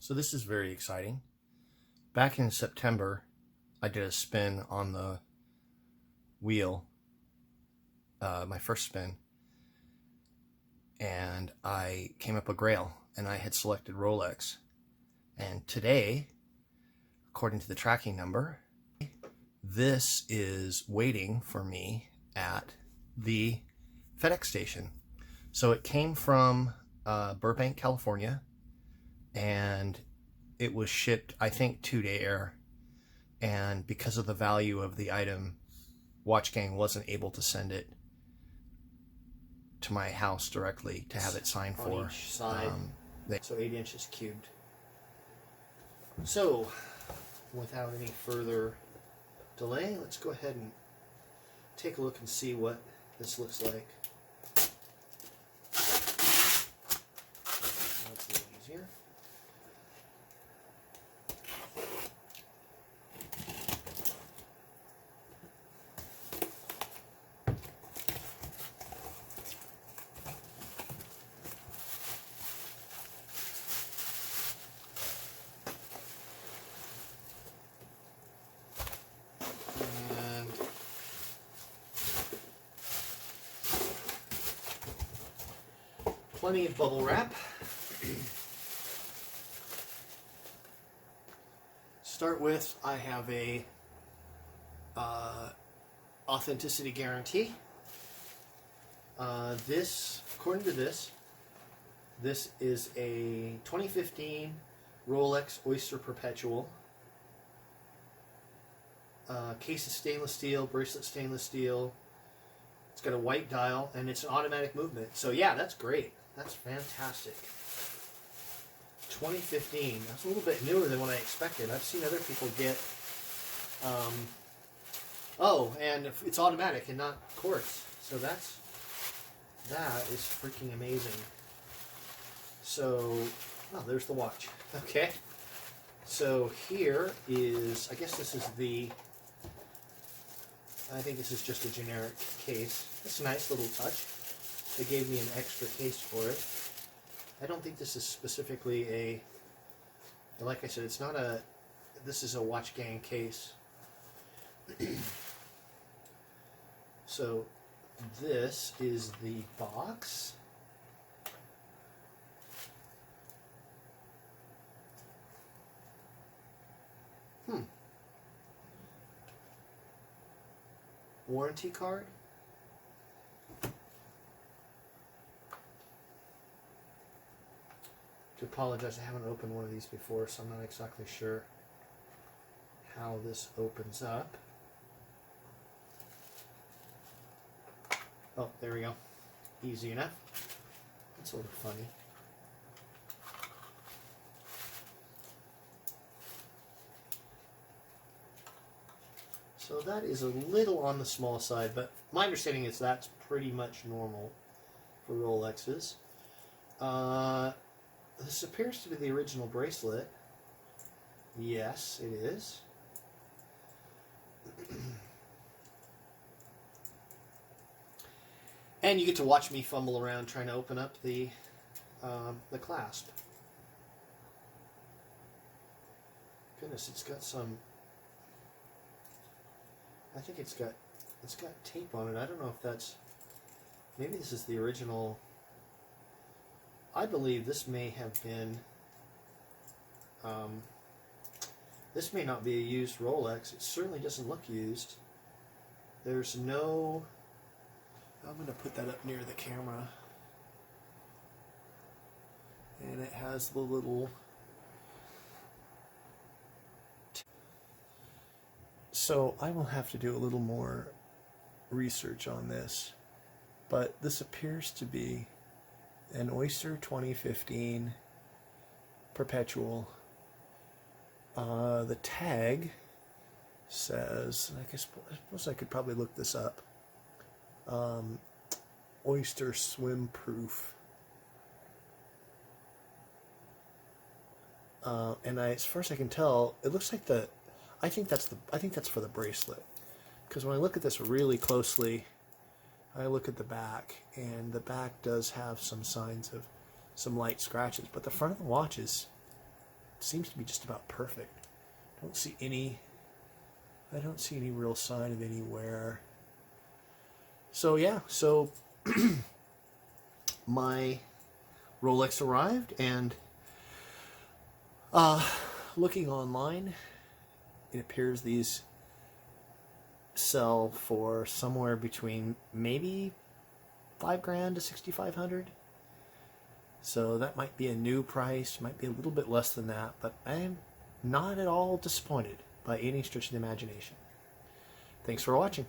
So this is very exciting. Back in September, I did a spin on the wheel, my first spin, and I came up a Grail, and I had selected Rolex. And today, according to the tracking number, this is waiting for me at the FedEx station. So it came from Burbank, California, and it was shipped, I think, 2-day air. And because of the value of the item, Watchgang wasn't able to send it to my house directly to have it signed for. On each side, so 8 inches cubed. So, without any further delay, let's go ahead and take a look and see what this looks like. That's a little easier. Plenty of bubble wrap. Start with, I have a authenticity guarantee. This, according to this is a 2015 Rolex Oyster Perpetual. Case is stainless steel, bracelet stainless steel. It's got a white dial, and it's an automatic movement. So yeah, that's great. That's fantastic. 2015. That's a little bit newer than what I expected. I've seen other people get... oh, and it's automatic and not quartz. So that is freaking amazing. So, oh, there's the watch. Okay. So here is, I guess this is the... I think this is just a generic case. It's a nice little touch. They gave me an extra case for it. I don't think this is specifically a... Like I said, it's not a... This is a Watchgang case. So, this is the box. Warranty card. To apologize, I haven't opened one of these before, so I'm not exactly sure how this opens up. Oh, there we go. Easy enough. That's a little funny. So that is a little on the small side, but my understanding is that's pretty much normal for Rolexes. This appears to be the original bracelet. Yes, it is. And you get to watch me fumble around trying to open up the clasp. Goodness, it's got some... I think it's got tape on it. I don't know if that's... Maybe this is the original... I believe this may have been... this may not be a used Rolex. It certainly doesn't look used. There's no... I'm going to put that up near the camera. And it has the little... So I will have to do a little more research on this. But this appears to be an Oyster 2015 Perpetual. The tag says, I suppose I could probably look this up. Oyster swim proof. And as far as I can tell, it looks like I think that's for the bracelet. Because when I look at this really closely, I look at the back, and the back does have some signs of some light scratches, but the front of the watch is seems to be just about perfect. I don't see any real sign of any wear. So yeah, so my Rolex arrived, and looking online, it appears these sell for somewhere between maybe $5,000 to $6,500. So that might be a new price, might be a little bit less than that, but I'm not at all disappointed by any stretch of the imagination. Thanks for watching.